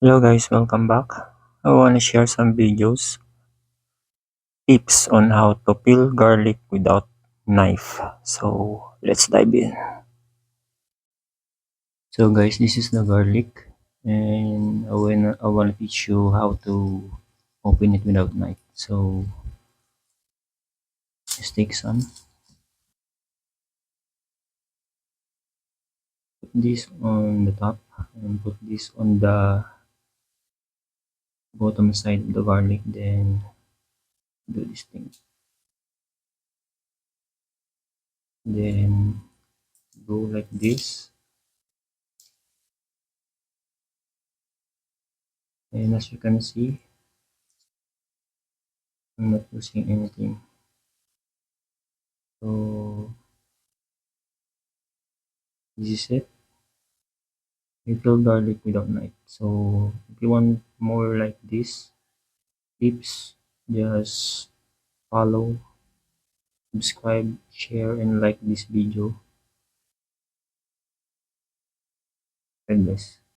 Hello guys, welcome back. I want to share some videos, tips on how to peel garlic without knife. So let's dive in. So guys, this is the garlic and I wanna teach you how to open it without knife. So just take some, put this on the top and put this on the bottom side of the garlic, then do this thing. Then go like this, and as you can see, I'm not losing anything. So this is it. You peel garlic without knife. So if you want more like this tips, just follow, subscribe, share, and like this video. God bless.